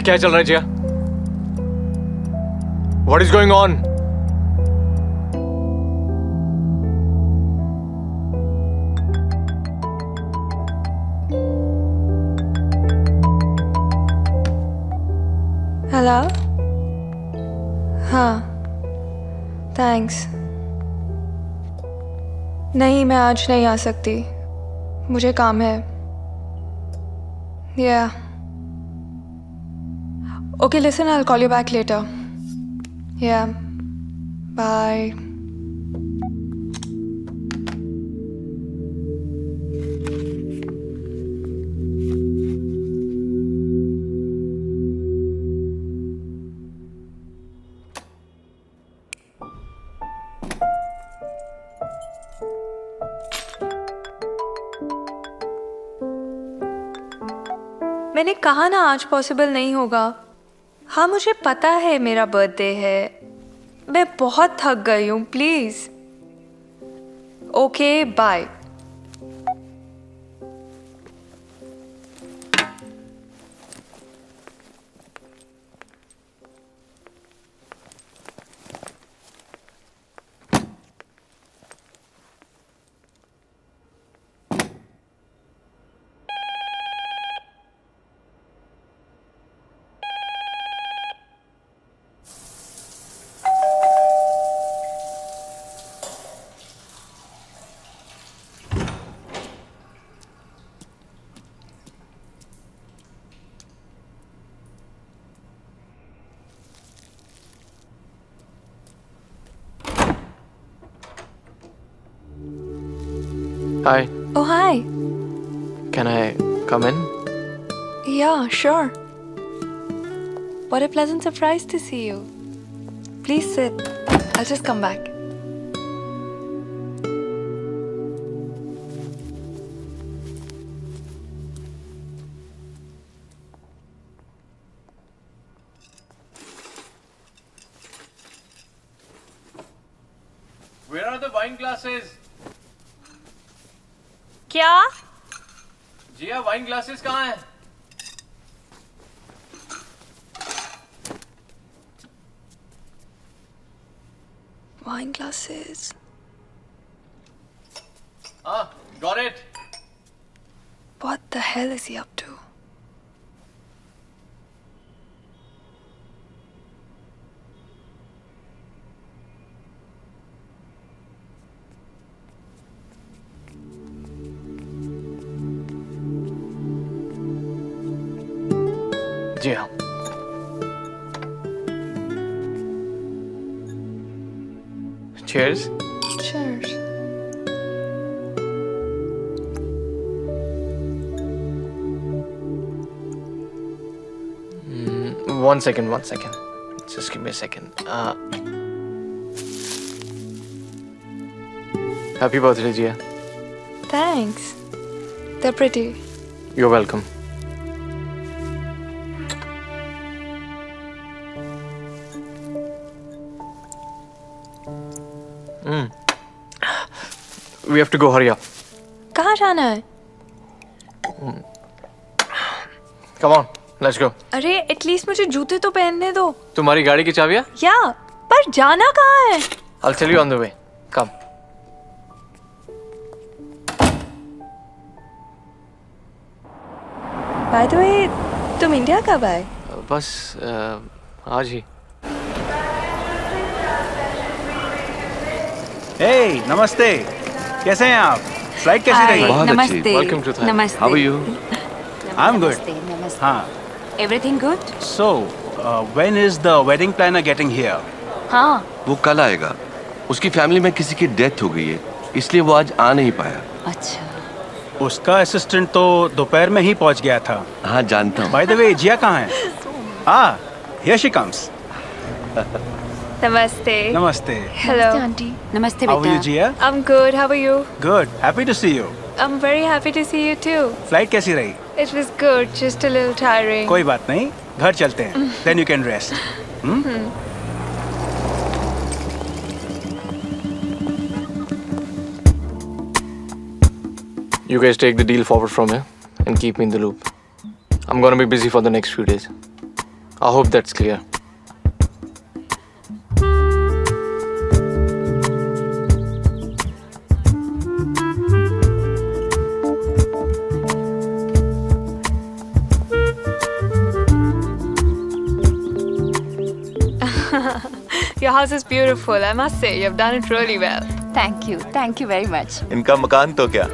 क्या चल रहा है जिया? What is going on? Hello. हाँ, थैंक्स। नहीं, मैं आज नहीं आ सकती, मुझे काम है। Yeah. Okay, listen, I'll call you back later. Yeah. Bye. मैंने कहा ना आज पॉसिबल नहीं होगा। हाँ, मुझे पता है मेरा बर्थडे है, मैं बहुत थक गई हूँ, please. Okay, bye. Hi. Oh, hi. Can I come in? Yeah, sure. What a pleasant surprise to see you. Please sit. I'll just come back. Where are the wine glasses? क्या? जिया, wine glasses कहाँ हैं? Wine glasses. Ah, got it. What the hell is he up to? Jiya, cheers. Cheers. One second. Just give me a second. Happy birthday, Jiya. Thanks. They're pretty. You're welcome. We have to go. Hurry up. कहाँ जाना है? Come on, let's go. अरे at least मुझे जूते तो पहनने दो। तुम्हारी गाड़ी की चाबियाँ? या, पर जाना कहाँ है? I'll tell you on the way. Come. By the way, तुम इंडिया कब आए? बस आज ही. हे, नमस्ते। कैसे हैं आप? फ्लाइट कैसी रही? बहुत अच्छी। नमस्ते। Welcome to Thailand. नमस्ते। How are you? I am good. नमस्ते, नमस्ते। हाँ। Everything good? So, when is the wedding planner getting here? हाँ। वो कल आएगा। उसकी फैमिली में किसी की डेथ हो गई है, इसलिए वो आज आ नहीं पाया। अच्छा। उसका असिस्टेंट तो दोपहर में ही पहुंच गया था। हाँ, जानता हूँ। बाय द वे, जिया कहाँ है? हाँ, हियर शी कम्स। नमस्ते। नमस्ते। Hello. आंटी। नमस्ते हाउ आर यू बेटा। Jiya? I'm good. How are you? Good, happy to see you. I'm very happy to see you too. Flight कैसी रही? It was good, just a little tiring. कोई बात नहीं, घर चलते हैं। Then you can rest. You guys take the deal forward from here and keep me in the loop. I'm gonna be busy for the next few days. I hope that's clear. Your house is beautiful. I must say, you've done it really well. Thank you very much. इनका मकान तो क्या,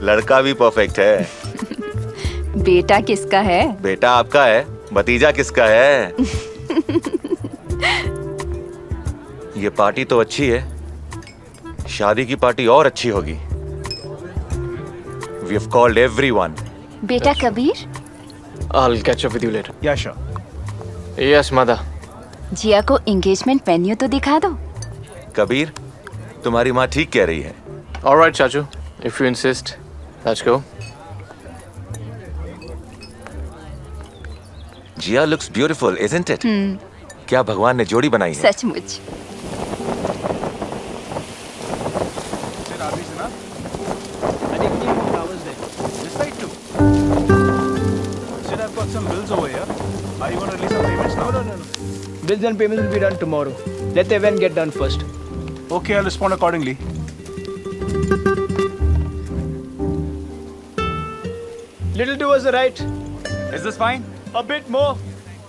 लड़का भी perfect है. बेटा किसका है? बेटा आपका है, भतीजा किसका है? ये पार्टी तो अच्छी है, शादी की पार्टी और अच्छी होगी. We have called everyone. बेटा Kabir, I'll catch up with you later. Yeah, sure. Yes, mother. जिया को एंगेजमेंट वेन्यू तो दिखा दो. कबीर, तुम्हारी माँ ठीक कह रही है. All right, Chachu. If you insist, let's go. Jiya looks beautiful, isn't it? क्या भगवान ने जोड़ी बनाई है. सचमुच. I think we need more flowers there. This side too. Sid, I've got some bills over here. Are you going to release some payments now? No. Bills and payments will be done tomorrow. Let the event get done first. Okay, I'll respond accordingly. Little towards the right. Is this fine? A bit more.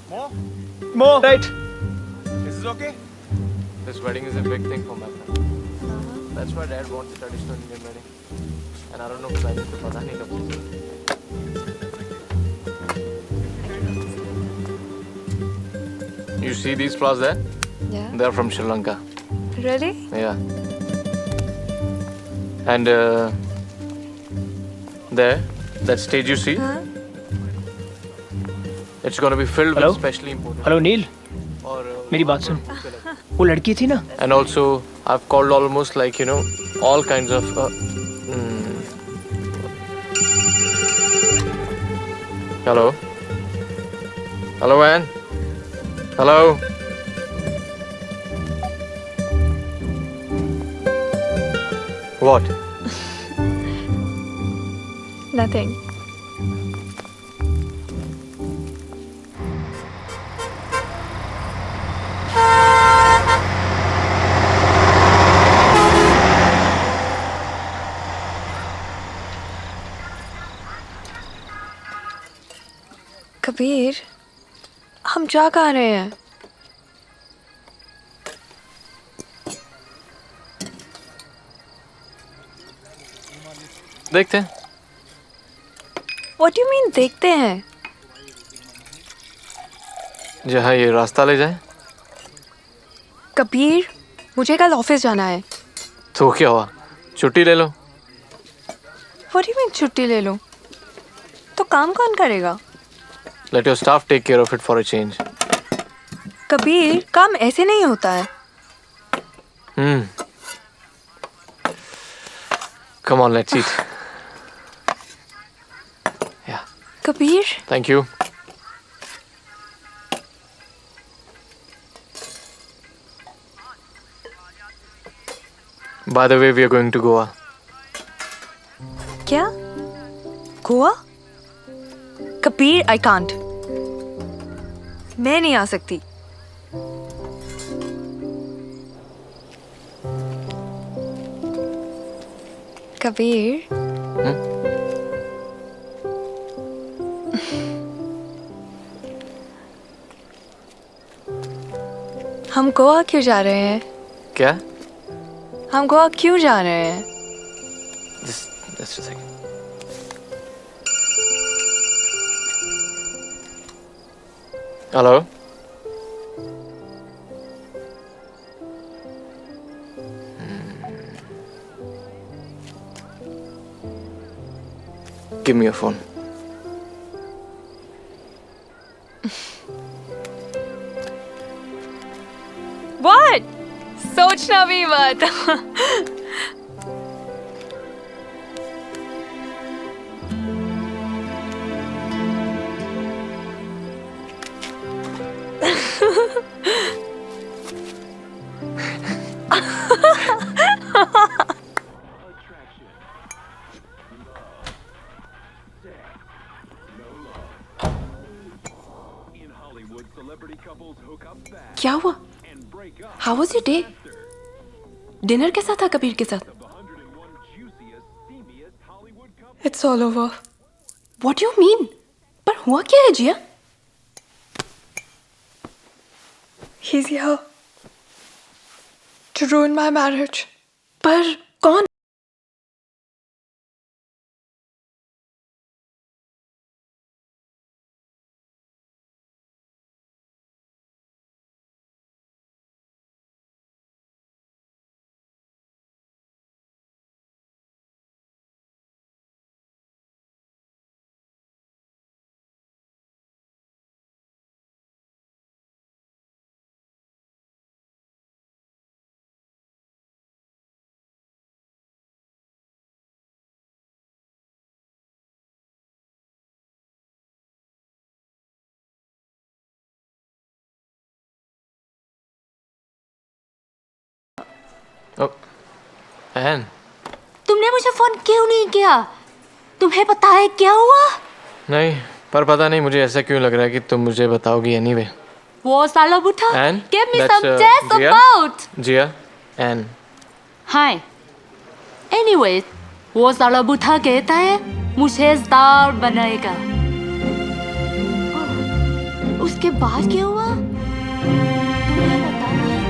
More? More. Right. Is this okay? This wedding is a big thing for my family. That's why Dad wants a traditional Indian wedding. And I don't know if I need to pata nahi kab se. You see these flowers there? Yeah. They're from Sri Lanka. Really? Yeah. And there, that stage you see, Huh? it's going to be filled Hello? with specially imported. Hello Neil, Or, मेरी बात सुन. वो लड़की थी ना, and also, I've called almost like, all kinds of. Hello? Hello, Anne? Hello? What? Nothing. Kabir, हम जा कहाँ रहे हैं? देखते हैं. What do you mean देखते हैं? जहाँ ये रास्ता ले जाए. कबीर, मुझे कल ऑफिस जाना है. तो क्या हुआ? छुट्टी ले लो. What do you mean छुट्टी ले लूं? तो काम कौन करेगा? Let your staff take care of it for a change. Kabir, काम ऐसे नहीं होता है. Come on, let's eat. Yeah. Kabir, Thank you. By the way, we are going to Goa. क्या? गोवा? Kabir, I can't. मैं नहीं आ सकती. कबीर, हम गोवा क्यों जा रहे हैं? क्या? हम गोवा क्यों जा रहे हैं? Just a second. Hello? Give me your phone. What? सोचना भी मत. How was your day? Dinner कैसा था कबीर के साथ? It's all over. What do you mean? पर हुआ क्या है जिया? He's here to ruin my marriage. पर कौन? Oh, Anne. तुमने मुझे फोन क्यों नहीं किया? तुम्हें पता है क्या हुआ? नहीं, पर पता नहीं मुझे ऐसा क्यों लग रहा है कि तुम मुझे बताओगी anyway. वो साला बुढ़ा Anne, give me that's, some test Jia? about. Jia, Anne. Hi. Anyway, वो साला बुढ़ा कहता है मुझे स्टार बनाएगा। उसके बाद क्या हुआ? तुम्हें बताना है।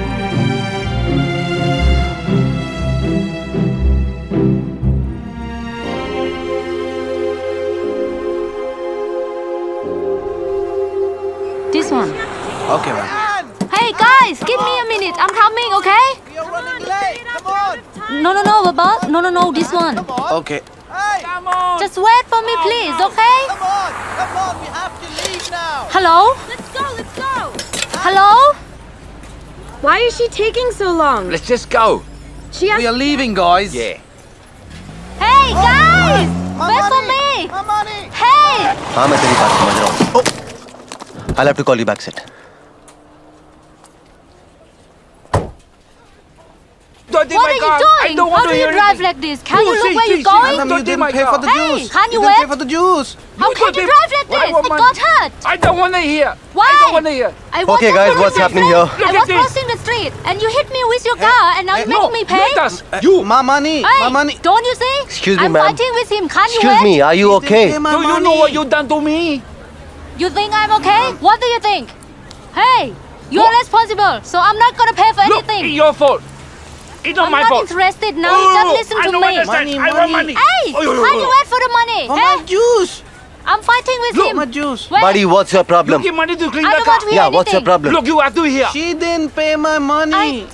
This one. Okay, man. Hey guys, give me a minute. I'm coming, okay? You're running late. Come on. No, Baba. No, this one. Okay. Hey, come on. Just wait for me, please, okay? Come on. We have to leave now. Hello? Let's go. Hello? Why is she taking so long? Let's just go. She has... We are leaving, guys. Yeah. Hey guys! My Wait for money. me! My money. Hey! हाँ मैं तेरी बात समझ रहा हूँ. I'll have to call you back, Sid. What are you doing? How do you drive like this? Can you look where you're going? You didn't pay for the Hey, juice. can you didn't pay wait? for the juice. How can you drive like this? It got hurt. I don't want to hear. Why? I don't want to hear. I was Okay, guys, crossing what's the happening street. here? I was crossing the street and you hit me with your car and now you're making me pay? Let us. You. My money. Hey, My money. don't you see? Excuse me, I'm ma'am. fighting with him. Can you Excuse wait? me, are you okay? Do you know what you've done to me? You think I'm okay? What do you think? Hey, you're responsible, so I'm not gonna pay for Look, anything. it's your fault. It's not I'm my not fault. interested now. Oh, Just listen I to don't me. understand. I want money. Hey, Oh, can you wait for the money? For hey? my juice. I'm fighting with Look, him. my juice. Wait, Buddy, what's your You problem? give money to clean I the don't car. want to hear Yeah, anything. what's your problem? Look, you have to hear. She didn't pay my money.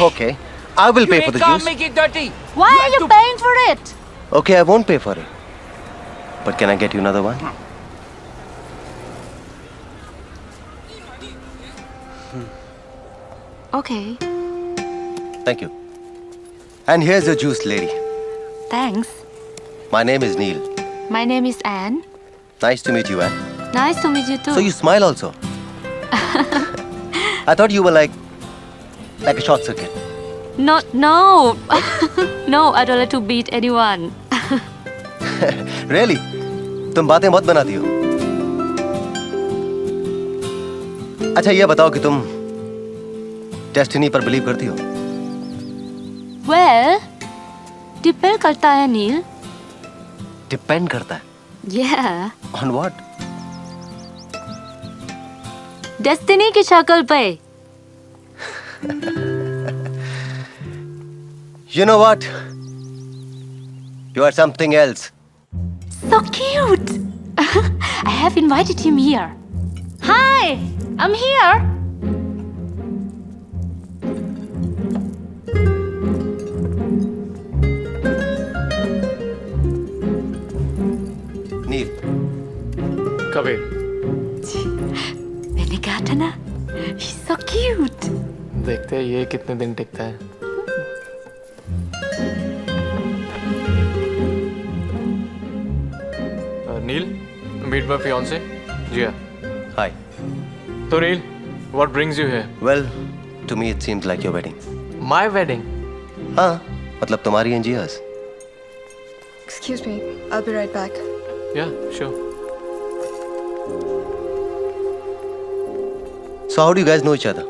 Okay, I will pay for the can't juice. make it dirty. Why are you paying for it? Okay, I won't pay for it. But can I get you another one? Okay, Thank you. And here's your juice, lady. thanks. My name is Neil. My name is Anne. Nice to meet you, Anne. Nice to meet you too. So you smile also. I thought you were like a short circuit. No. No, I don't like to beat anyone. Really? तुम बातें बहुत बनाती हो. अच्छा ये बताओ कि तुम डेस्टिनी पर बिलीव करती हो? Well, depend करता है नील. डिपेंड करता है. Yeah. On what? डेस्टिनी की शक्ल पे. You know what? You are something else. So cute. I have invited him here. Hi, I'm here. Neil. Kabir. मैंने कहा था ना, he's so cute. देखते हैं ये कितने दिन टिकता है. Neil, meet my fiance, Jia. Hi. So Neil, what brings you here? Well, to me it seems like your wedding. My wedding. हाँ, मतलब तुम्हारी and Jia's. Excuse me, I'll be right back. Yeah, sure. So how do you guys know each other?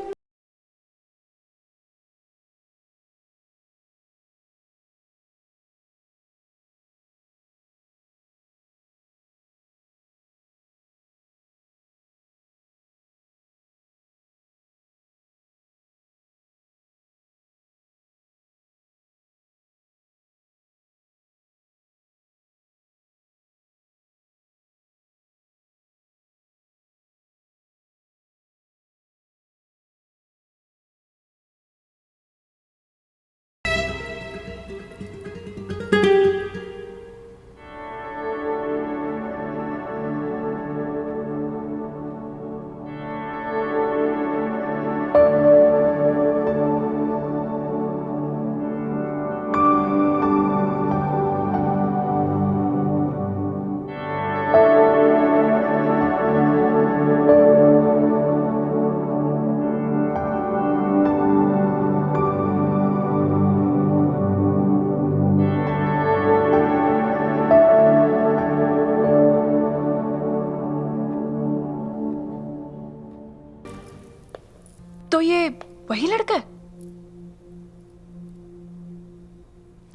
लड़का है?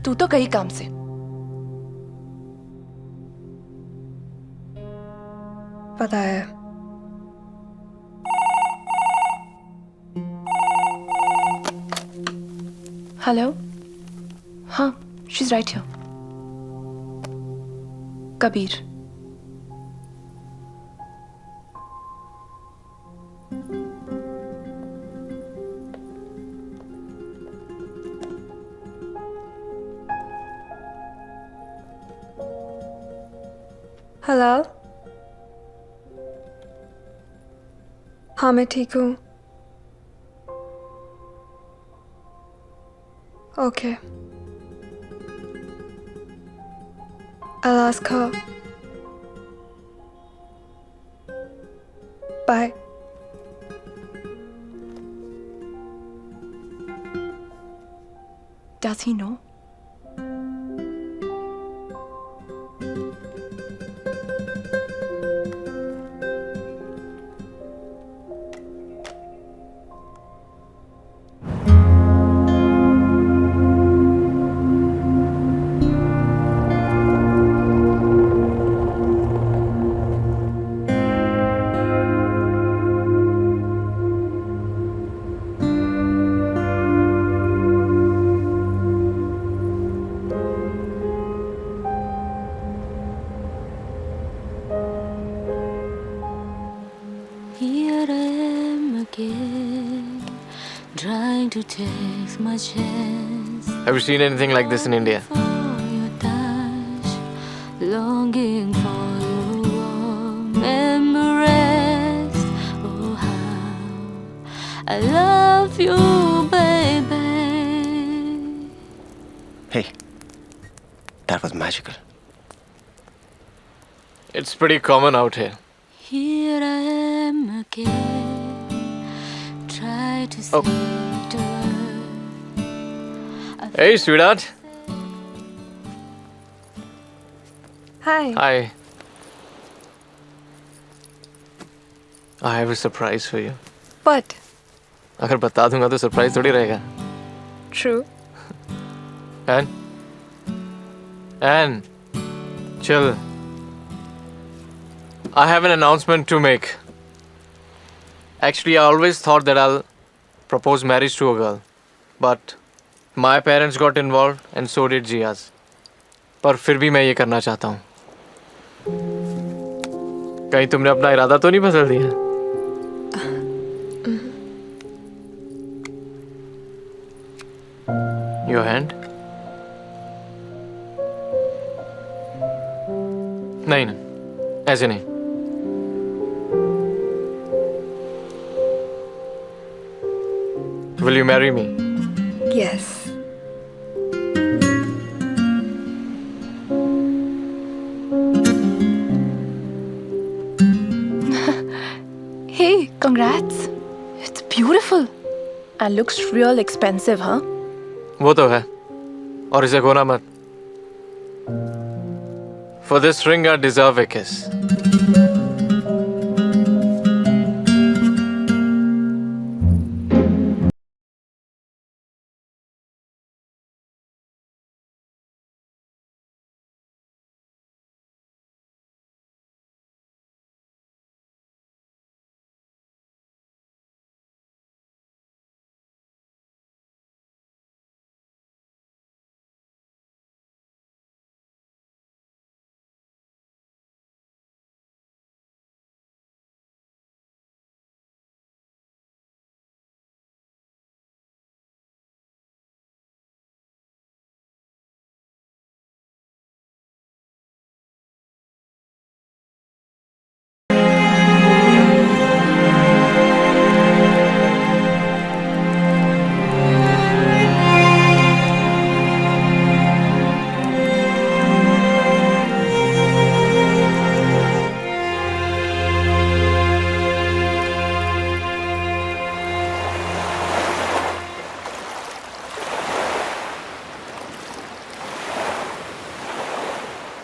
तू तो कई काम से। पता है। हेलो। हाँ, she is right here. Kabir. Hello. हाँ मैं ठीक हूँ। Okay. I'll ask her. Bye. Does he know? Here I am again, trying to take my chance. Have you seen anything like this in India? For your touch, longing for your warm embrace. Oh, how I love you, baby. Hey, that was magical. It's pretty common out here. Here I am again, try to Oh. speak to her. Hey, sweetheart. Hi. Hi. I have a surprise for you. What? अगर बता दूंगा तो surprise थोड़ी रहेगा। True. And chill. I have an announcement to make. Actually, I always thought that I'll propose marriage to a girl. But my parents got involved and so did Jia's. पर फिर भी मैं ये करना चाहता हूँ। कहीं तुमने अपना इरादा तो नहीं बदल दिया? Your hand? नहीं ना, ऐसे नहीं। Will you marry me? Yes. Hey, congrats. It's beautiful. And looks real expensive, huh? वो तो है, और इसे खोना मत। For this ring, I deserve a kiss.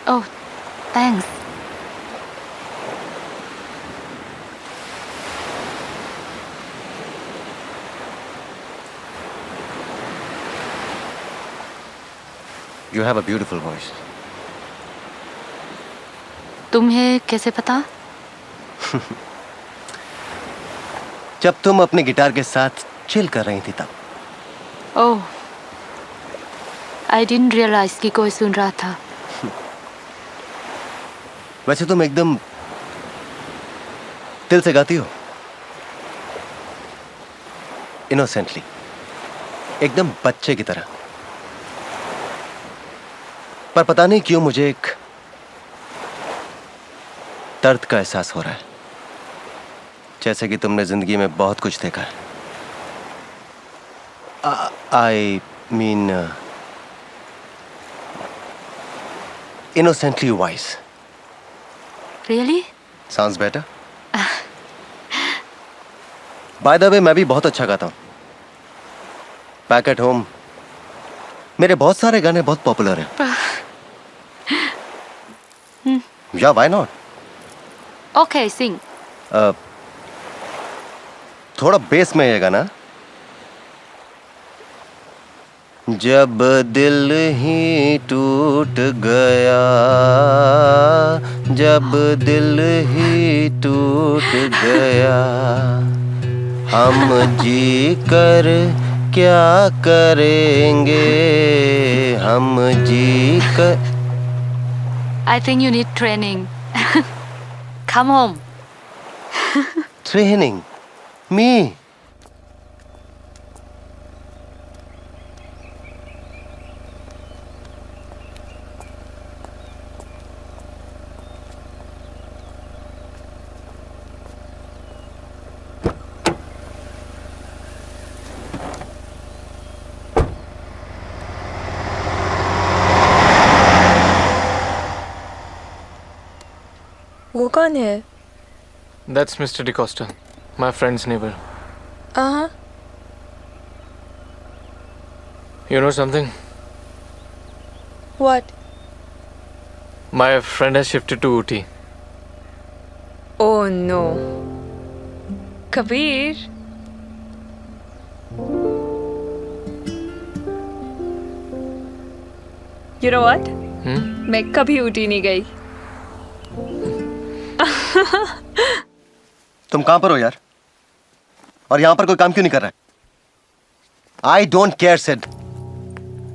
Oh, thanks. You have a beautiful voice. तुम्हें कैसे पता? जब तुम अपने गिटार के साथ चिल कर रही थी तब. ओह, I didn't realize कि कोई सुन रहा था. वैसे तुम एकदम दिल से गाती हो. Innocently. एकदम बच्चे की तरह. पर पता नहीं क्यों मुझे एक दर्द का एहसास हो रहा है. जैसे कि तुमने जिंदगी में बहुत कुछ देखा है. I mean, innocently wise. Really? Sounds better. By the way, मैं भी बहुत अच्छा गाता हूँ. Back at home, मेरे बहुत सारे गाने बहुत पॉपुलर हैं. Yeah, why not? Okay, sing. थोड़ा बेस में ये गाना. जब दिल ही टूट गया, जब दिल ही टूट गया, हम जी कर क्या करेंगे, हम जी कर. I think you need training. Come home. Training? Me? वो कौन है? That's Mr. DeCosta, my friend's neighbor. हाँ. You know something? What? My friend has shifted to Ooty. Oh no. Kabir. You know what? मैं कभी ऊटी नहीं गई. तुम कहां पर हो यार? और यहां पर कोई काम क्यों नहीं कर रहा है? I don't care, Sid.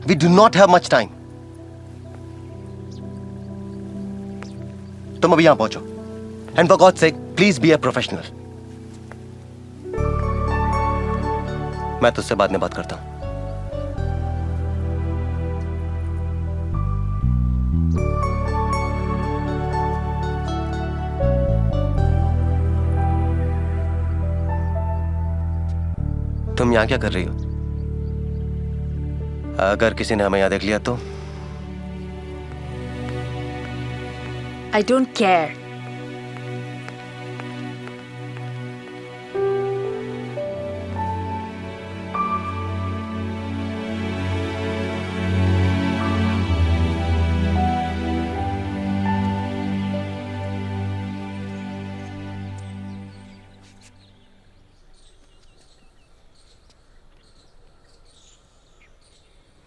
We do not have much time. तुम अभी यहां पहुंचो. And for God's sake, please be a professional. मैं तुझसे बाद में बात करता हूं. तुम यहां क्या कर रही हो? अगर किसी ने हमें यहां देख लिया तो? I don't care.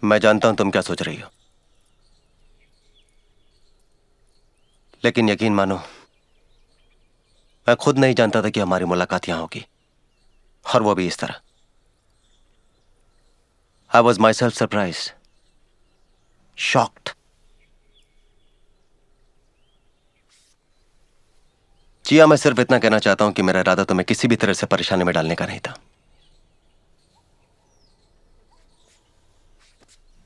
मैं जानता हूं तुम क्या सोच रही हो, लेकिन यकीन मानो मैं खुद नहीं जानता था कि हमारी मुलाकात यहां होगी, और वो भी इस तरह. I was myself surprised, shocked. जिया, मैं सिर्फ इतना कहना चाहता हूं कि मेरा इरादा तुम्हें किसी भी तरह से परेशानी में डालने का नहीं था.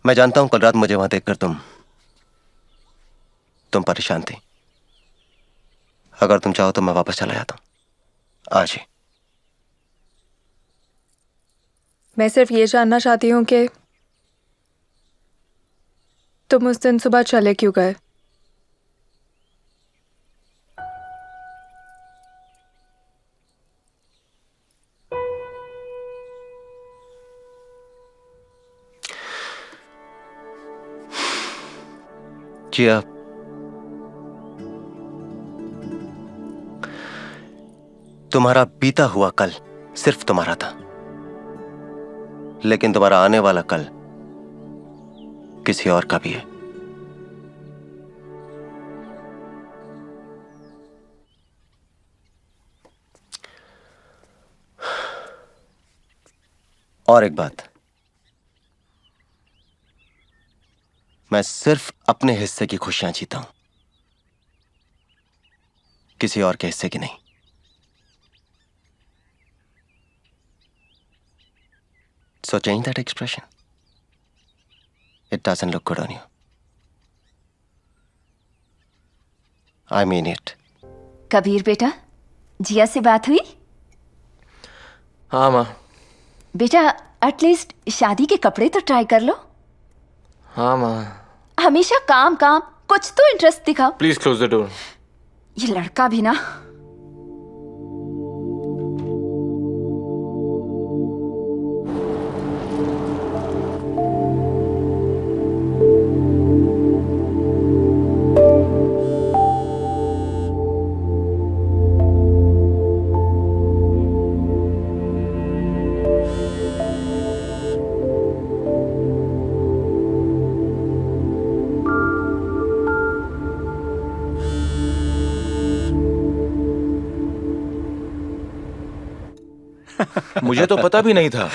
मैं जानता हूं कल रात मुझे वहां देखकर तुम परेशान थी. अगर तुम चाहो तो मैं वापस चला जाता हूं आज ही. मैं सिर्फ ये जानना चाहती हूँ कि तुम उस दिन सुबह चले क्यों गए? जिया, तुम्हारा बीता हुआ कल सिर्फ तुम्हारा था, लेकिन तुम्हारा आने वाला कल किसी और का भी है. और एक बात, मैं सिर्फ अपने हिस्से की खुशियां जीता हूं, किसी और के हिस्से की नहीं। So change that expression. It doesn't look good on you. I mean it. Kabir बेटा, जिया से बात हुई? हाँ माँ। बेटा एटलीस्ट शादी के कपड़े तो ट्राई कर लो। हाँ माँ। हमेशा काम काम, कुछ तो इंटरेस्ट दिखाओ। Please close the door. ये लड़का भी ना। मुझे तो पता भी नहीं था।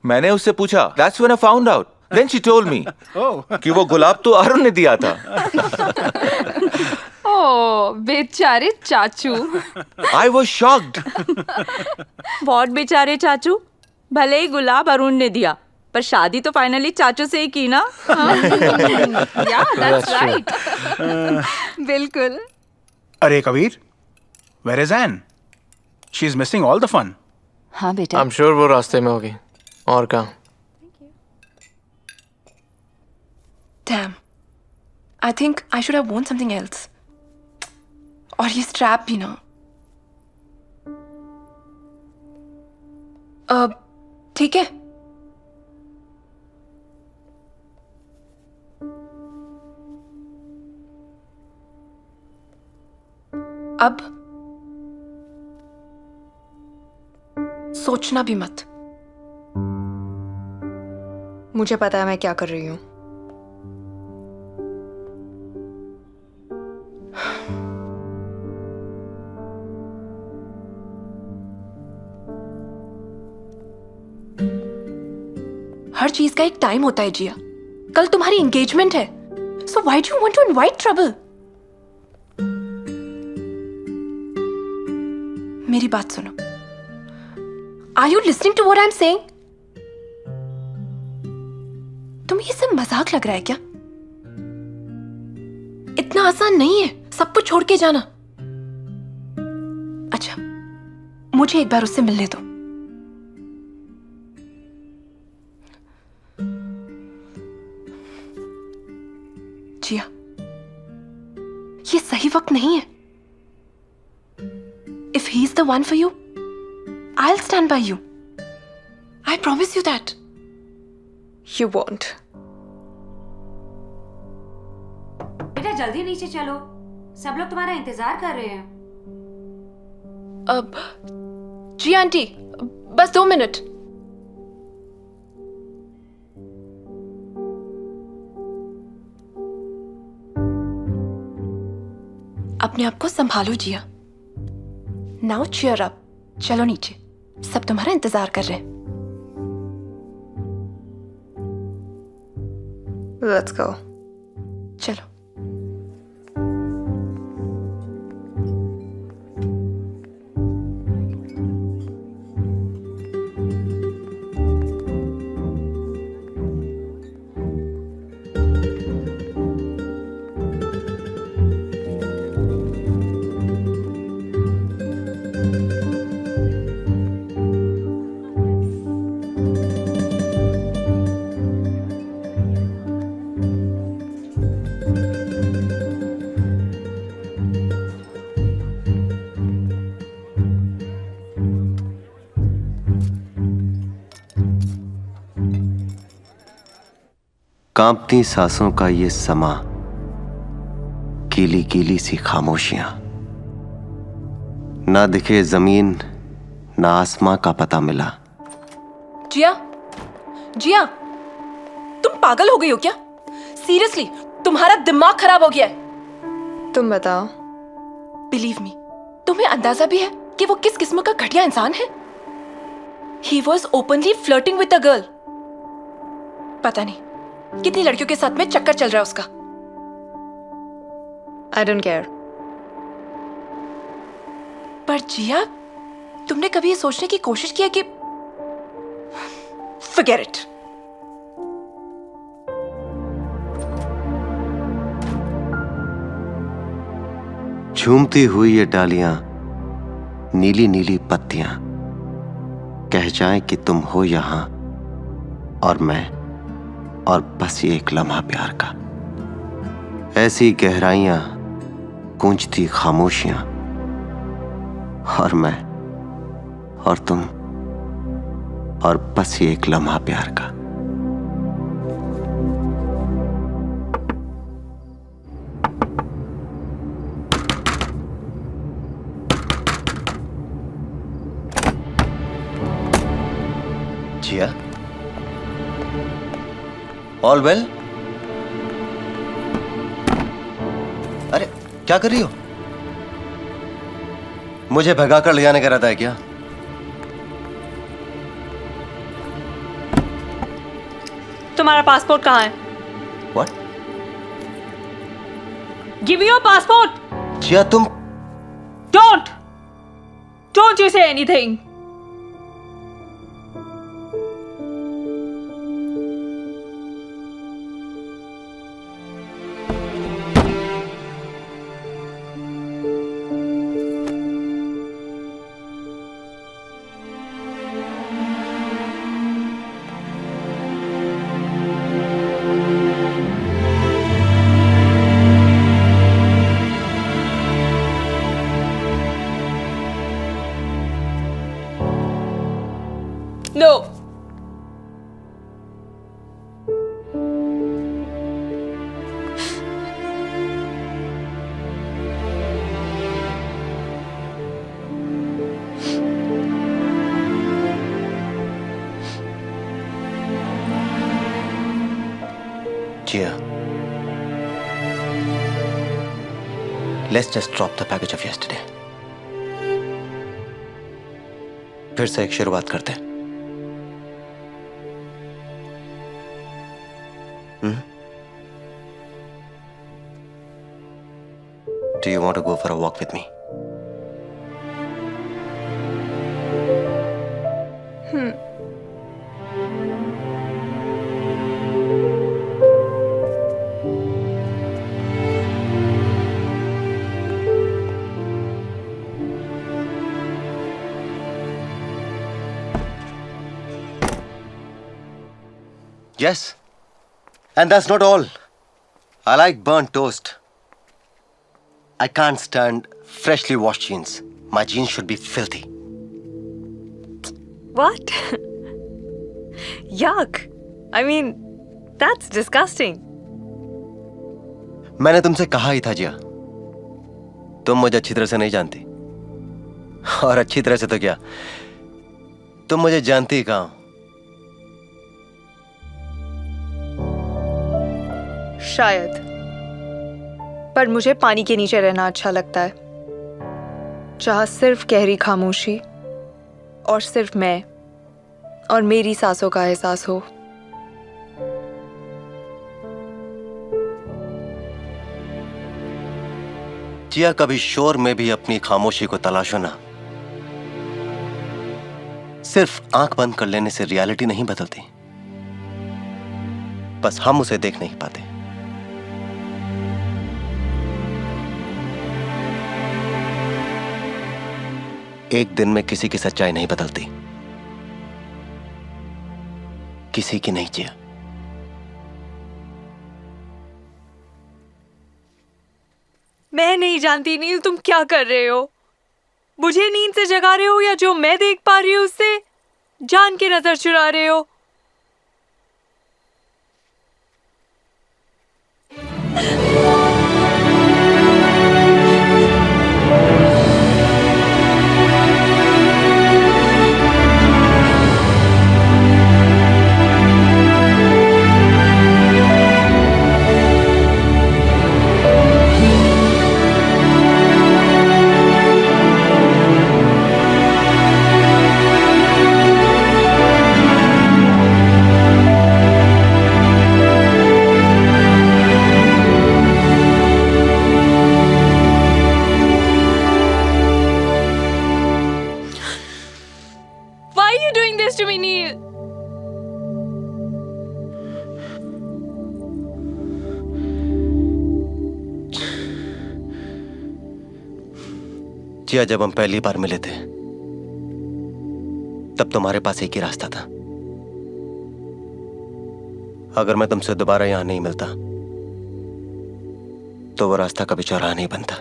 मैंने उससे पूछा, That's when I found out. Then she told me कि वो गुलाब तो अरुण ने दिया था। ओह बेचारे चाचू। I was shocked. बहुत बेचारे चाचू, भले ही गुलाब अरुण ने दिया पर शादी तो फाइनली चाचू से ही की ना। या दैट्स राइट। बिल्कुल। अरे Kabir, where is Anne? She is missing all the fun. हाँ बेटा। आई एम श्योर वो रास्ते में होगी। और कहाँ? Damn. I think I should have worn something else. और ये स्ट्रैप भी ना। ठीक है। अब सोचना भी मत। मुझे पता है मैं क्या कर रही हूँ। हर चीज का एक टाइम होता है जिया। कल तुम्हारी एंगेजमेंट है, so why do you want to invite trouble? मेरी बात सुनो। Are you listening to what I'm saying? तुम्हें ये सब मजाक लग रहा है क्या? इतना आसान नहीं है सब कुछ छोड़ के जाना। अच्छा, मुझे एक बार उससे मिलने दो। जिया, ये सही वक्त नहीं है। If he's the one for you, I'll stand by you. I promise you that. You won't. बेटा जल्दी नीचे चलो, सब लोग तुम्हारा इंतजार कर रहे हैं। अब जी आंटी, बस 2 मिनट। अपने आप को संभालो जिया। Now cheer up. चलो नीचे, सब तुम्हारा इंतजार कर रहे हैं। Let's go. चलो। कांपती सांसों का ये समा, गीली गीली सी खामोशियां, ना दिखे जमीन ना आसमां का पता मिला। जिया, जिया, तुम पागल हो गई हो क्या? सीरियसली, तुम्हारा दिमाग खराब हो गया है। तुम बताओ। बिलीव मी, तुम्हें अंदाजा भी है कि वो किस किस्म का घटिया इंसान है? He was openly flirting with a girl. पता नहीं कितनी लड़कियों के साथ में चक्कर चल रहा है उसका. I don't care. पर जिया, तुमने कभी ये सोचने की कोशिश किया कि Forget it. झूमती हुई ये डालियां, नीली नीली पत्तियां कह जाएं कि तुम हो यहां और मैं, और बस ये एक लम्हा प्यार का. ऐसी गहराइयां, गूंजती खामोशियां, और मैं और तुम, और बस ये एक लम्हा प्यार का. जिया, ऑल वेल? अरे क्या कर रही हो? मुझे भगाकर ले जाने का इरादा है क्या? तुम्हारा पासपोर्ट कहाँ है? What? Give me your passport. जिया तुम Don't you say anything. No. Jiya, let's just drop the package of yesterday. फिर से एक शुरुआत करते हैं. Do you want to go for a walk with me? Yes. And that's not all. I like burnt toast. I can't stand freshly washed jeans. My jeans should be filthy. What? Yuck. I mean, that's disgusting. मैंने तुमसे कहा ही था जिया, तुम मुझे अच्छी तरह से नहीं जानती. और अच्छी तरह से तो क्या, तुम मुझे जानती ही कहाँ हो. शायद, पर मुझे पानी के नीचे रहना अच्छा लगता है, जहां सिर्फ गहरी खामोशी और सिर्फ मैं और मेरी सांसों का एहसास हो. जिया, कभी शोर में भी अपनी खामोशी को तलाशो ना. सिर्फ आंख बंद कर लेने से रियलिटी नहीं बदलती, बस हम उसे देख नहीं पाते. एक दिन में किसी की सच्चाई नहीं बदलती, किसी की नहीं जिया. मैं नहीं जानती नील, तुम क्या कर रहे हो? मुझे नींद से जगा रहे हो या जो मैं देख पा रही हूं उससे जान के नजर चुरा रहे हो? जिया, जब हम पहली बार मिले थे तब तुम्हारे पास एक ही रास्ता था। अगर मैं तुमसे दोबारा यहां नहीं मिलता तो वो रास्ता कभी चौराहा नहीं बनता।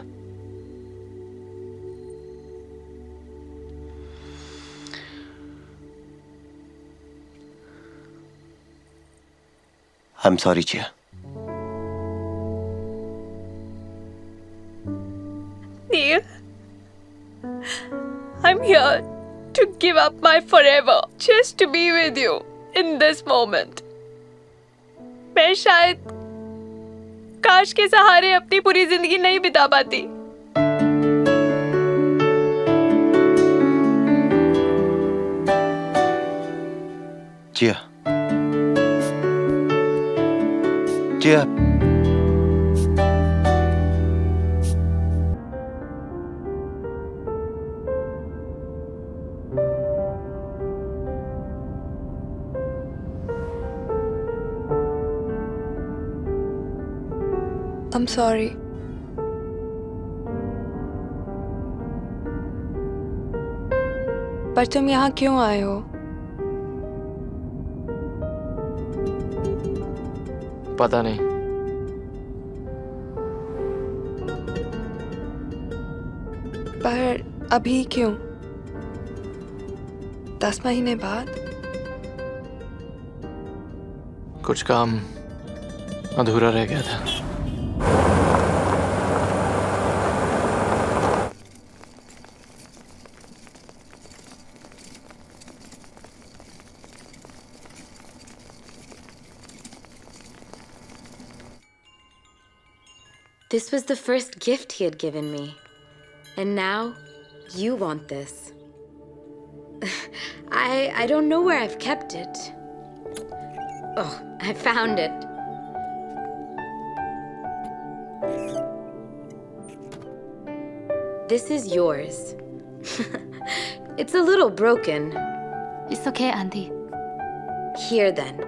I am sorry Jiya. Neil, I'm here to give up my forever just to be with you in this moment. मैं शायद काश के सहारे अपनी पूरी जिंदगी नहीं बिता पाती। जिया, जिया, I'm sorry. पर तुम यहाँ क्यों आए हो? पता नहीं। पर अभी क्यों? 10 महीने बाद? कुछ काम अधूरा रह गया था। This was the first gift he had given me. And now, you want this. I don't know where I've kept it. Oh, I found it. This is yours. It's a little broken. It's okay, Auntie. Here then.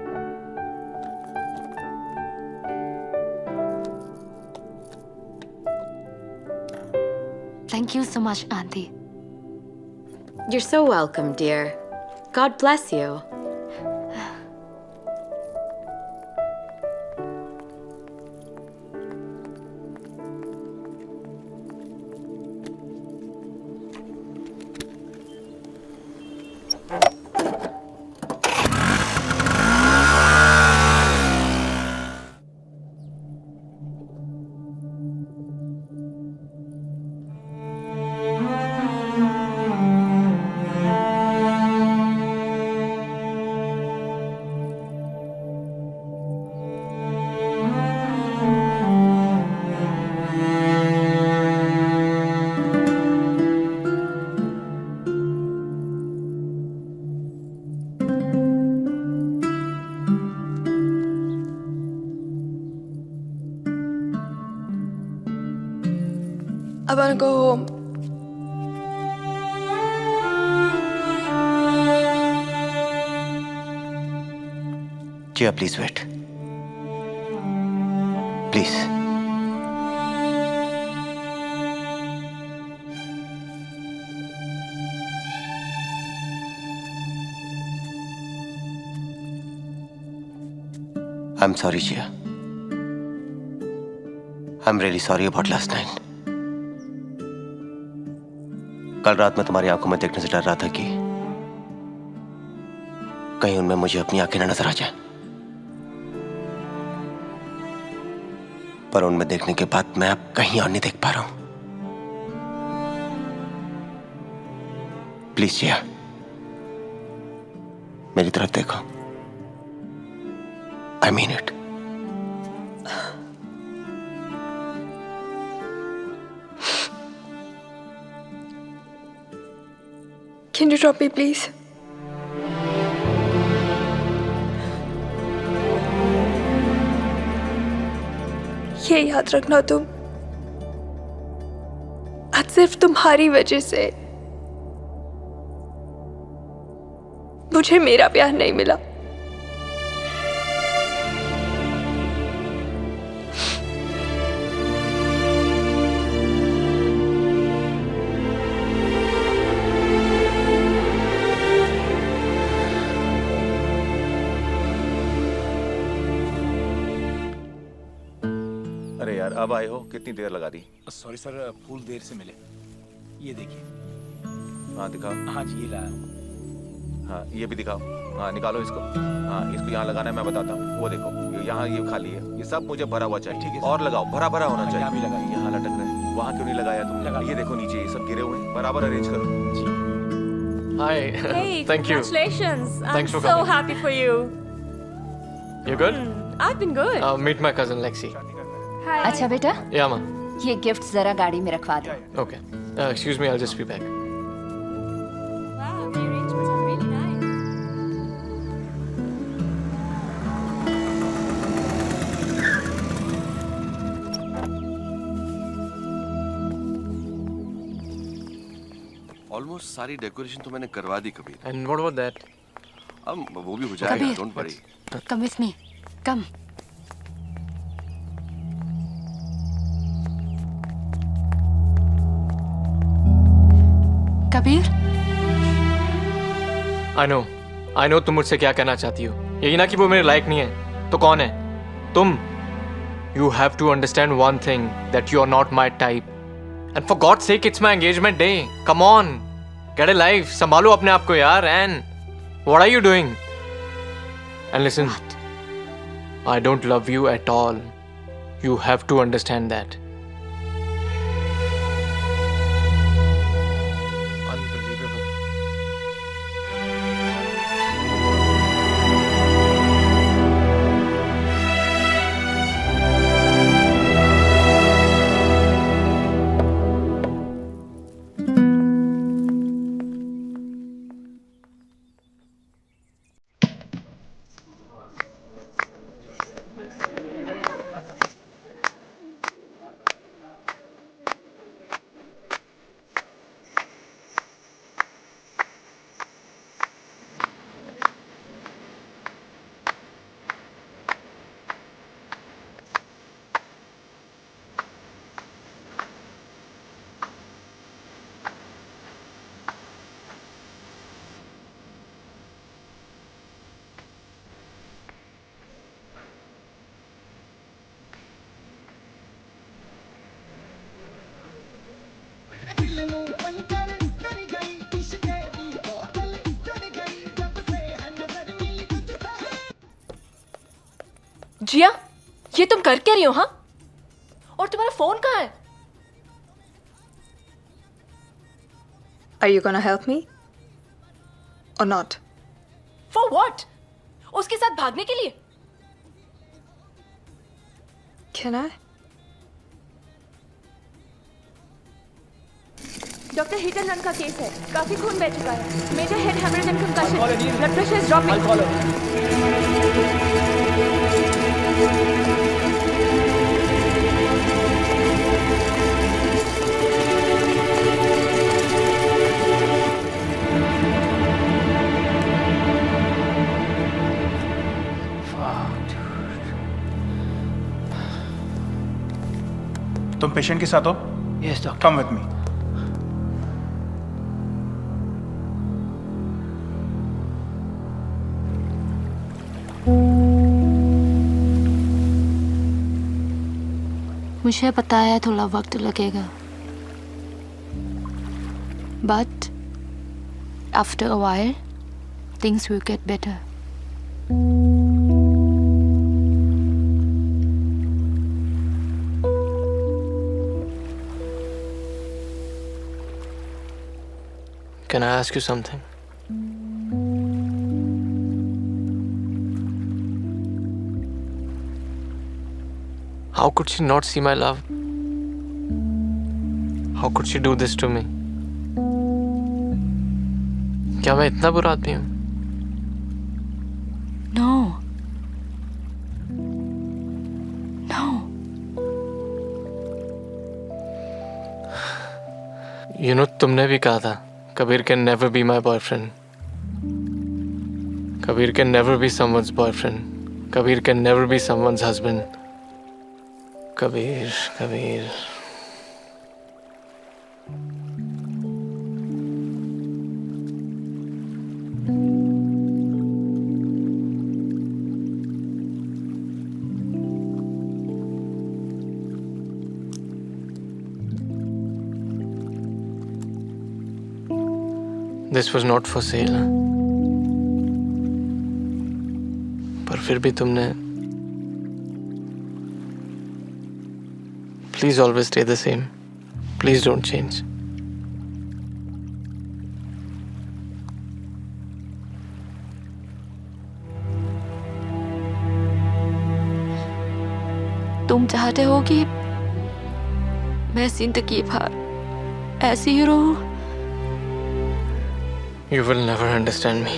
Thank you so much, Auntie. You're so welcome, dear. God bless you. I want to go home. Jiya, please wait, please. I am sorry Jiya. I am really sorry about last night. कल रात मैं तुम्हारी आंखों में देखने से डर रहा था कि कहीं उनमें मुझे अपनी आंखें न नजर आ जाए, पर उनमें देखने के बाद मैं अब कहीं और नहीं देख पा रहा हूं। प्लीज जिया, मेरी तरफ देखो। I mean it. Can you drop me, please? ये याद रखना, तुम आज सिर्फ तुम्हारी वजह से मुझे मेरा प्यार नहीं मिला। यार, अब आए हो, कितनी देर लगा दी? सॉरी सर, फूल देर से मिले। ये देखिए। हाँ दिखाओ। हाँ जी, ये लाया हूँ। हाँ ये भी दिखाओ। हाँ निकालो इसको। हाँ इसको यहाँ लगाना है, मैं बताता हूँ। वो देखो, ये यहाँ ये खाली है, ये सब मुझे भरा हुआ चाहिए। ठीक है। और लगाओ, भरा भरा होना चाहिए। यहाँ भी लगाइए। यहाँ लटक रहे हैं, वहाँ क्यों नहीं लगाया तुमने? ये देखो नीचे, ये सब गिरे हुए हैं, बराबर अरेंज करो। जी। Hi. Hey, Thank you. congratulations. Thanks I'm for so coming. happy for you. You good? I've been good. Meet my cousin Lexi. अच्छा बेटा, Yeah, ma. ये गिफ्ट जरा गाड़ी में रखवा दो। Okay. Excuse me, I'll just be back. Wow, the arrangements are really nice. Almost सारी decoration तो मैंने करवा दी Kabir. And what about that? अब वो भी हो जाएगा, Kabir. Don't worry. Come with me. Come. Kabir, I know तुम मुझसे क्या कहना चाहती हो। यही ना कि वो मेरे लायक नहीं है, तो कौन है? तुम। You have to understand one thing, that you are not my type. And for God's sake, it's my engagement day. Come on, get a life. संभालो अपने आप को यार. And what are you doing? And listen, I don't love you at all. You have to understand that. Unbelievable. जिया, ये तुम कर क्या रही हो? हाँ, और तुम्हारा फोन कहाँ है? Are you gonna help me? Or not? For what? उसके साथ भागने के लिए? Can I? Doctor hit and run का केस है, काफी खून बह चुका है, major head haemorrhage and concussion, blood pressure is dropping. तुम पेशेंट के साथ हो? Yes, doctor. Come with me. मुझे पता है थोड़ा वक्त लगेगा, but after a while, things will get better. Can I ask you something? How could she not see my love? How could she do this to me? क्या मैं इतना बुरा आदमी हूँ? No. No. You know, तुमने भी कहा था, Kabir can never be my boyfriend. Kabir can never be someone's boyfriend. Kabir can never be someone's husband. Kabir, Kabir. This was not for sale. पर फिर भी तुमने Please always stay the same. Please don't change. तुम चाहते हो कि मैं जिंदगी भर ऐसी ही रहूं? You will never understand me.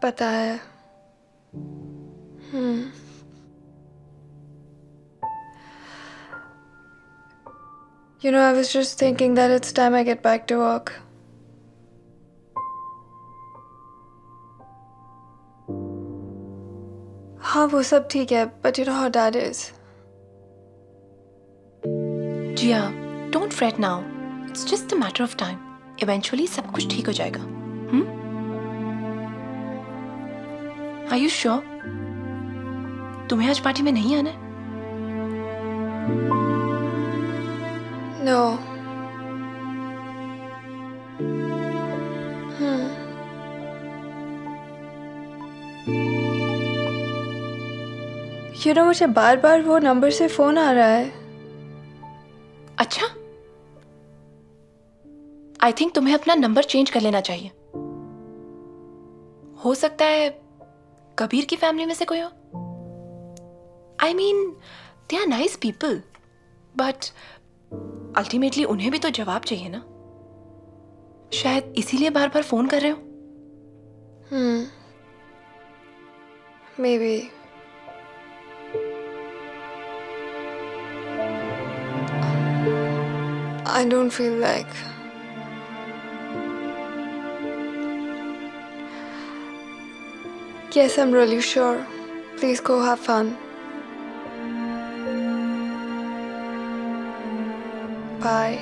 पता है You know, I was just thinking that it's time I get back to work. हाँ वो सब ठीक है, but you know how dad is. Jiya, don't fret now. It's just a matter of time. Eventually सब कुछ ठीक हो जाएगा. Are you sure? तुम्हें आज पार्टी में नहीं आना है? No. You know, मुझे बार बार वो नंबर से फोन आ रहा है. अच्छा? I think तुम्हें अपना नंबर चेंज कर लेना चाहिए. हो सकता है कबीर की फैमिली में से कोई हो. I mean, they are nice people, but ultimately उन्हें भी तो जवाब चाहिए ना. शायद इसीलिए बार बार फोन कर रहे हो. Maybe. I don't feel like. Yes, I'm really sure. Please go have fun. Bye.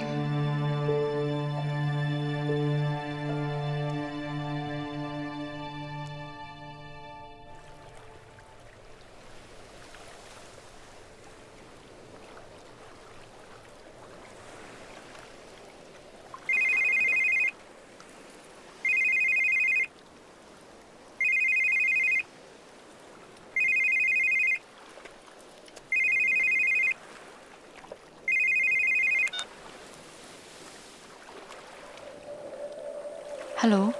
Hello.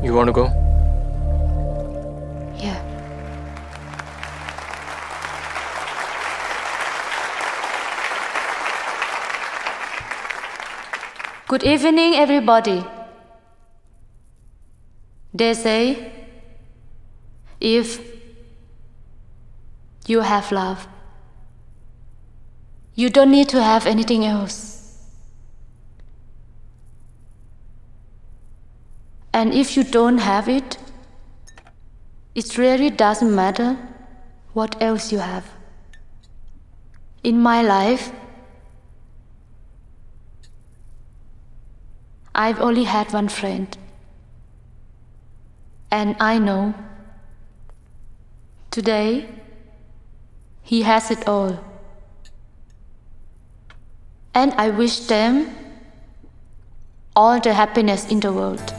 You want to go? Yeah. Good evening, everybody. They say, if you have love, you don't need to have anything else. And if you don't have it, it really doesn't matter what else you have. In my life, I've only had one friend. And I know today he has it all. And I wish them all the happiness in the world.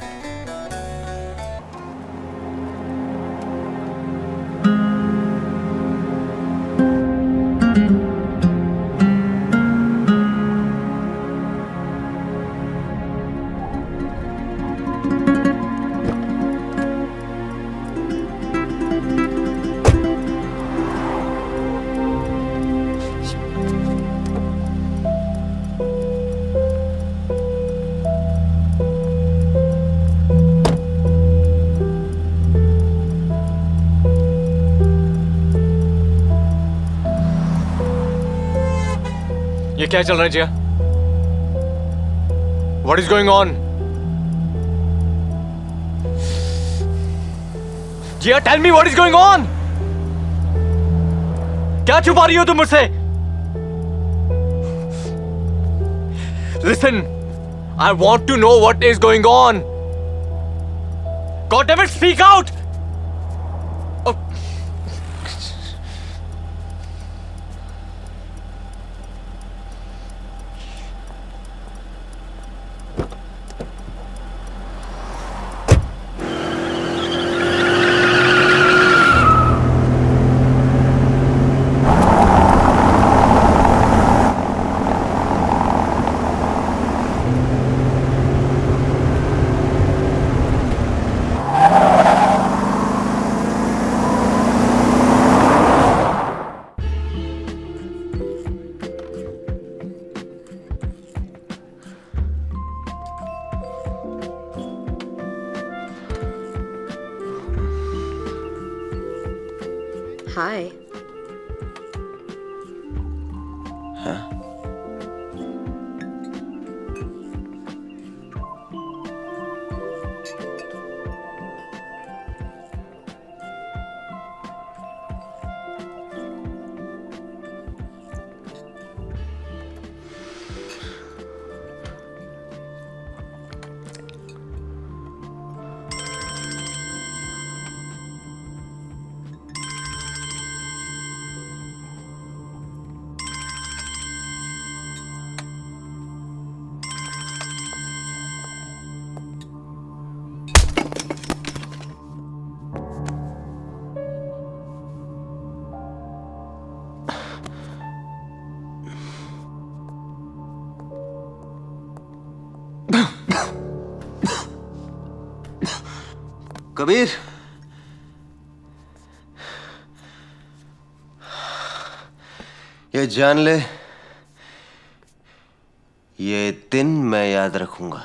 ये क्या चल रहा है जिया? What is going on? Jiya, tell me what is going on? क्या छुपा रही हो तुम मुझसे? Listen, I want to know what is going on. God damn it, speak out! Oh. Hi. Kabir, ये जान ले, ये दिन मैं याद रखूंगा।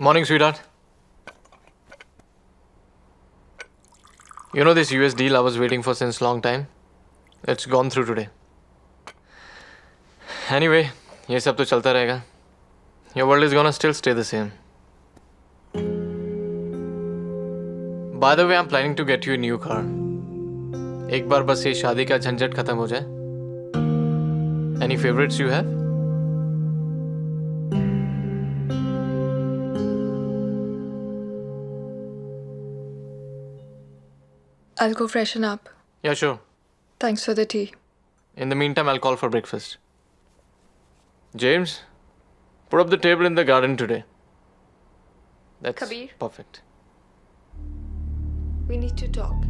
Morning, sweetheart. You know this US deal I was waiting for since long time? It's gone through today. Anyway, ये सब तो चलता रहेगा. Your world is gonna still stay the same. By the way, I'm planning to get you a new car. एक बार बस ये शादी का झंझट खत्म हो जाए. Any favorites you have? I'll go freshen up. Yeah, sure. Thanks for the tea. In the meantime, I'll call for breakfast. James, put up the table in the garden today. That's Kabir. perfect. We need to talk.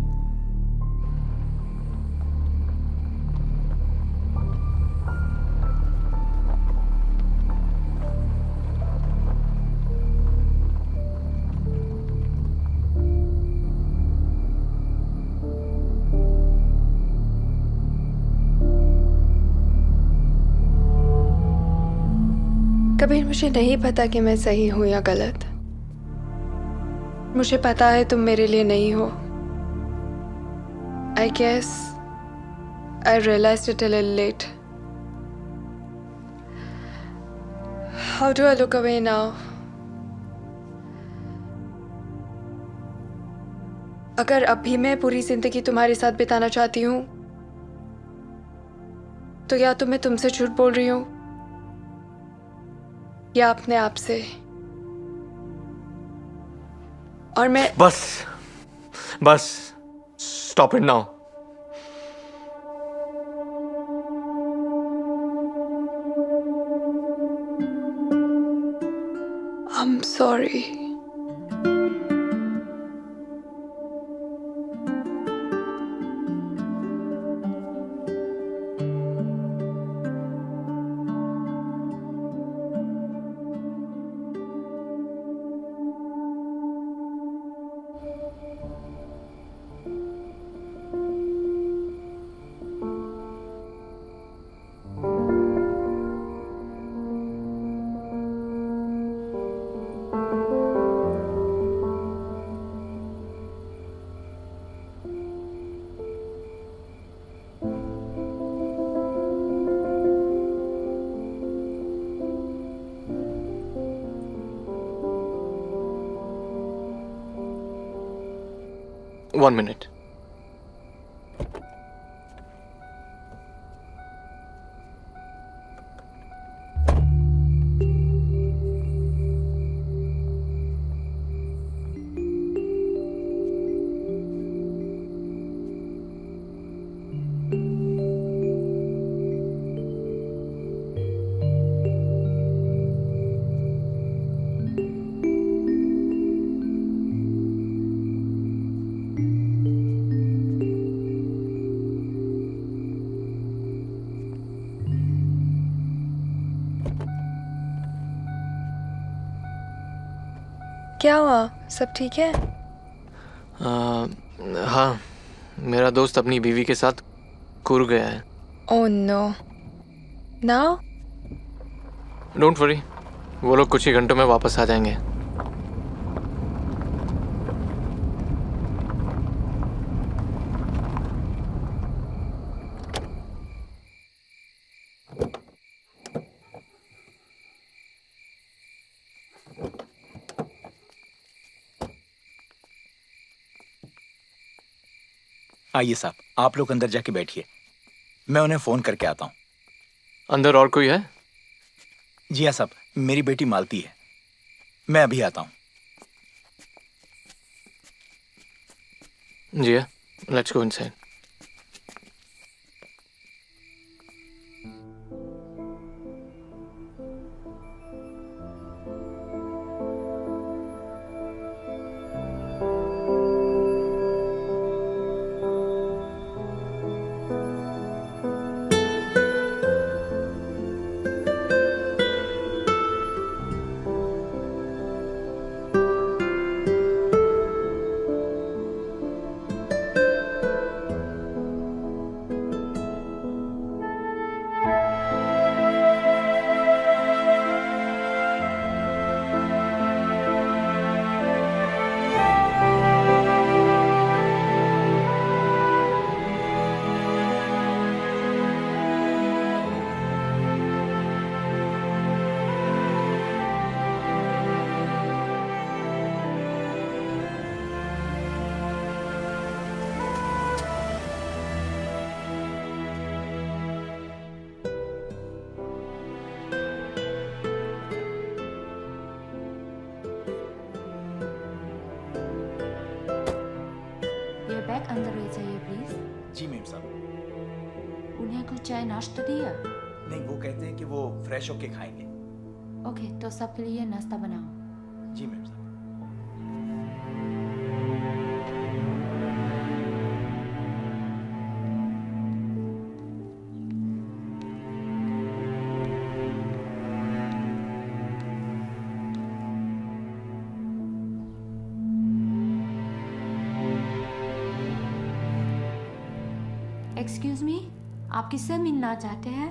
Kabir, मुझे नहीं पता कि मैं सही हूं या गलत. मुझे पता है तुम मेरे लिए नहीं हो. I guess I realized it a little late. How do I look away now? अगर अब भी मैं पूरी जिंदगी तुम्हारे साथ बिताना चाहती हूँ तो या तो मैं तुमसे झूठ बोल रही हूँ या अपने आप से. और मैं बस stop it now. I'm sorry. One minute. क्या हुआ? सब ठीक है? हाँ, मेरा दोस्त अपनी बीवी के साथ कूर गया है. Oh no. Now? Don't worry, वो लोग कुछ ही घंटों में वापस आ जाएंगे. आइए साहब, आप लोग अंदर जाके बैठिए, मैं उन्हें फोन करके आता हूँ. अंदर और कोई है? जी हाँ साहब, मेरी बेटी मालती है. मैं अभी आता हूँ. जी हाँ, लेट्स गो इनसाइड. बैग अंदर रह जाइए प्लीज। जी मैम साहब। उन्हें कुछ चाय नाश्ता दिया? नहीं, वो कहते हैं कि वो फ्रेश होके खाएंगे। ओके, तो सबके लिए नाश्ता बनाओ। जी मैम साहब। एक्सक्यूज मी, आप किससे मिलना चाहते हैं?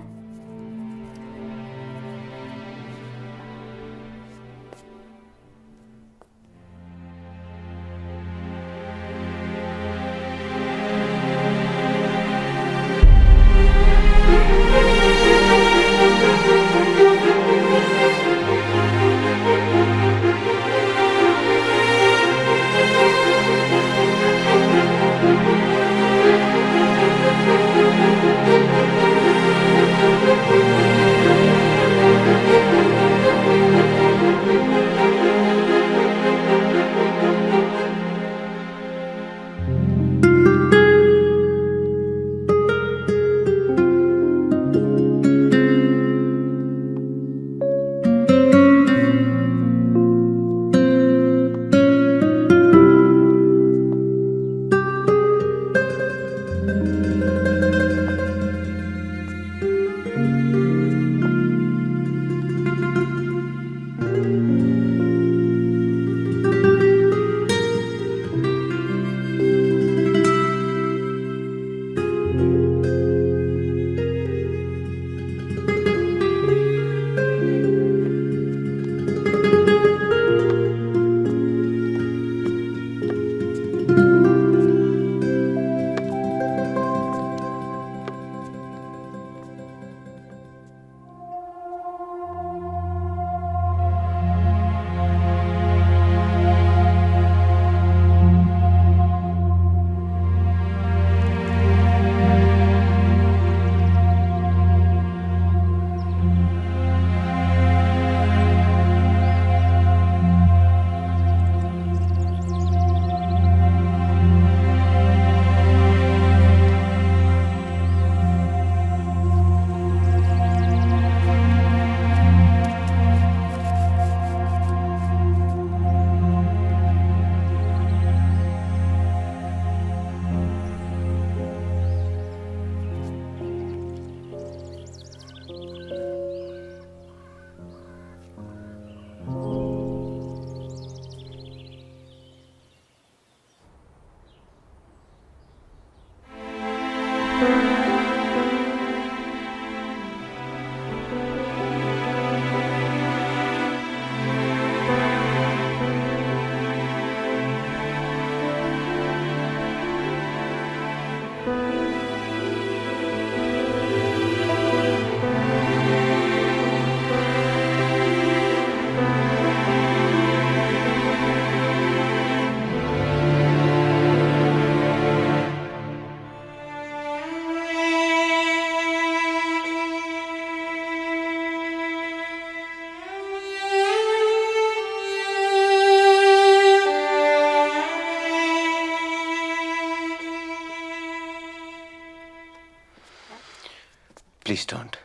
Please don't.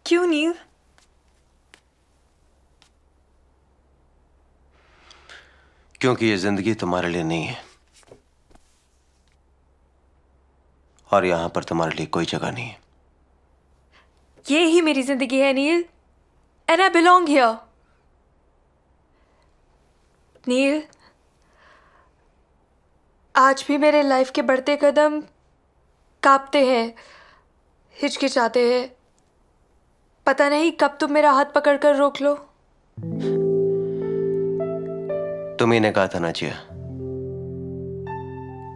क्यों नील? क्योंकि ये जिंदगी तुम्हारे लिए नहीं है और यहां पर तुम्हारे लिए कोई जगह नहीं है। ये ही मेरी जिंदगी है नील, and I belong here. नील, आज भी मेरे लाइफ के बढ़ते कदम कांपते हैं, हिचकिचाते हैं। पता नहीं कब तुम मेरा हाथ पकड़कर रोक लो। तुम्ही ने कहा था ना जिया,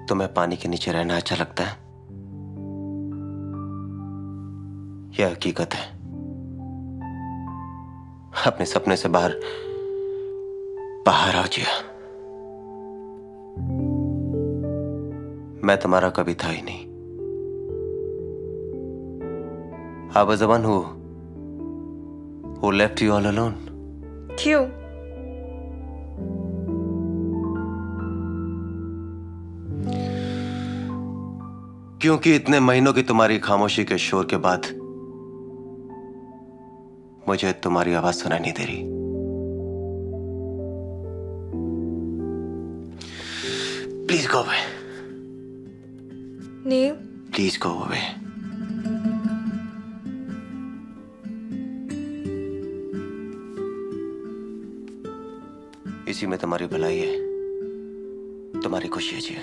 तुम्हें पानी के नीचे रहना अच्छा लगता है। यह हकीकत है। अपने सपने से बाहर बाहर आओ जिया। मैं तुम्हारा कभी था ही नहीं। I was the one who Who left you all alone? क्यों? क्योंकि इतने महीनों की तुम्हारी खामोशी के शोर के बाद मुझे तुम्हारी आवाज सुनाई नहीं दे रही। Please go away. Neil, please go away. इसी में तुम्हारी भलाई है, तुम्हारी खुशी है जी।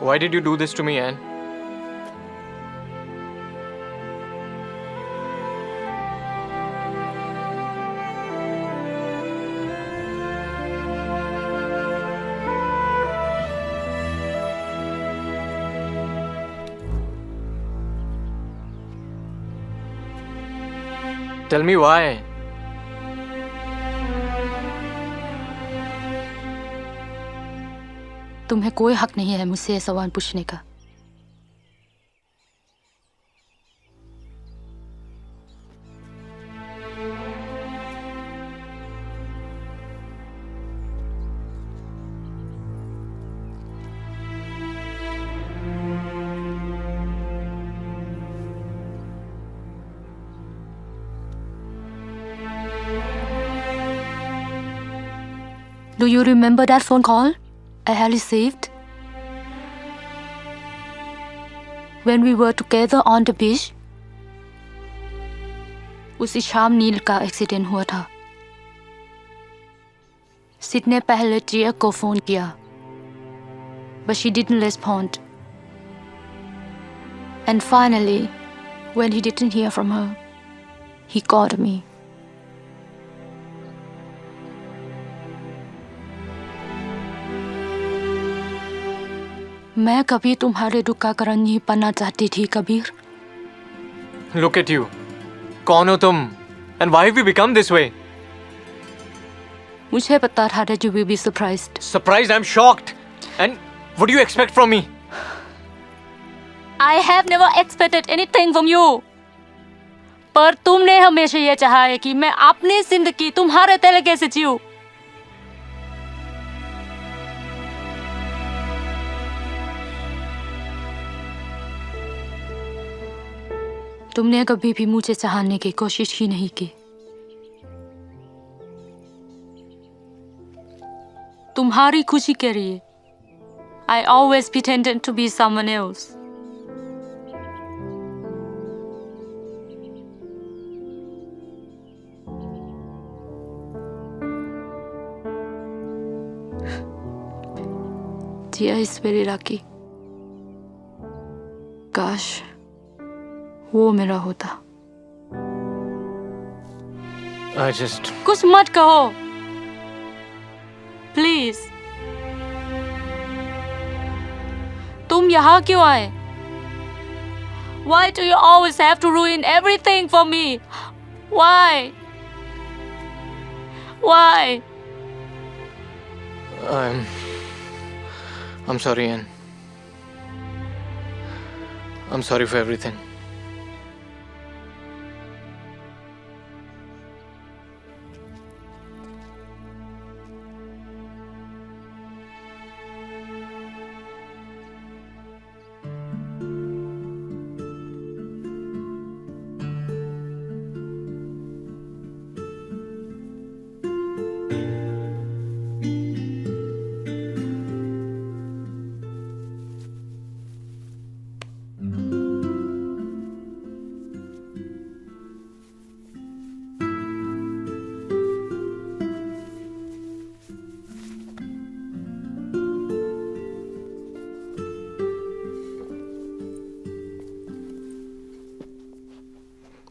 Why did you do this to me, Anne? Tell me why. तुम्हें कोई हक नहीं है मुझसे ये सवाल पूछने का। Do you remember that phone call I had received when we were together on the beach? उसी शाम नील का एक्सीडेंट हुआ था। सिड ने पहले जिया को फोन किया, but she didn't respond. And finally, when he didn't hear from her, he called me. मैं कभी तुम्हारे दुख का कारण नहीं बनना चाहती थी कबीर। Look at you. कौन हो तुम? And why have you become this way? मुझे पता था that you will be surprised. Surprised? I'm shocked. And what do you expect from me? I have never expected anything from you. पर तुमने हमेशा ये चाहा है कि मैं अपनी जिंदगी तुम्हारे तरीके से जीऊं। तुमने कभी भी मुझे चाहने की कोशिश ही नहीं की। तुम्हारी खुशी के लिए I always pretended to be someone else. Tia is very lucky. काश वो मेरा होता। I just... कुछ मत कहो प्लीज। तुम यहाँ क्यों आए? Why do you always have to ruin everything for me? Why? Why? I'm sorry, Anne. I'm sorry for everything.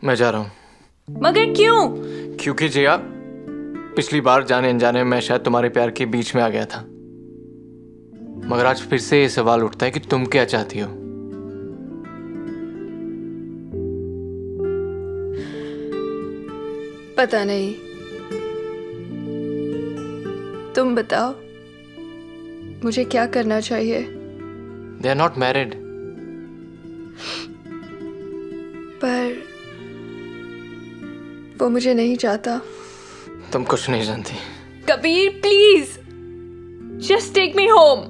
मैं जा रहा हूँ। मगर क्यों? क्योंकि जिया, पिछली बार जाने अनजाने में मैं शायद तुम्हारे प्यार के बीच में आ गया था, मगर आज फिर से ये सवाल उठता है कि तुम क्या चाहती हो। पता नहीं, तुम बताओ मुझे क्या करना चाहिए। They are not married. पर वो मुझे नहीं चाहता। तुम कुछ नहीं जानती। Kabir please just take me home.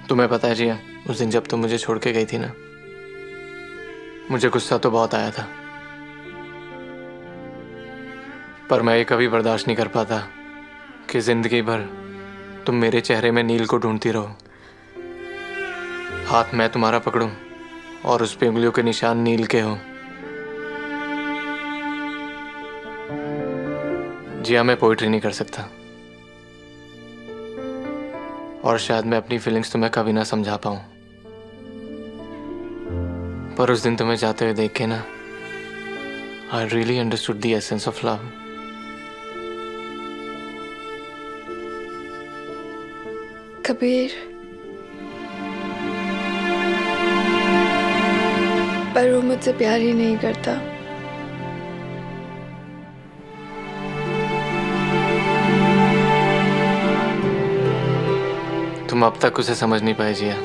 तुम्हें पता है जिया, उस दिन जब तुम मुझे छोड़ के गई थी ना, मुझे गुस्सा तो बहुत आया था, पर मैं ये कभी बर्दाश्त नहीं कर पाता कि जिंदगी भर तुम मेरे चेहरे में नील को ढूंढती रहो। हाथ मैं तुम्हारा पकड़ूं और उस पे उंगलियों के निशान नील के हो। जिया, मैं पोइट्री नहीं कर सकता, और शायद मैं अपनी फीलिंग्स तुम्हें कभी ना समझा पाऊं, पर उस दिन तुम्हें जाते हुए देख के ना, I really understood the essence of love. Kabir, पर वो मुझसे प्यार ही नहीं करता। तुम अब तक उसे समझ नहीं पाए जिया।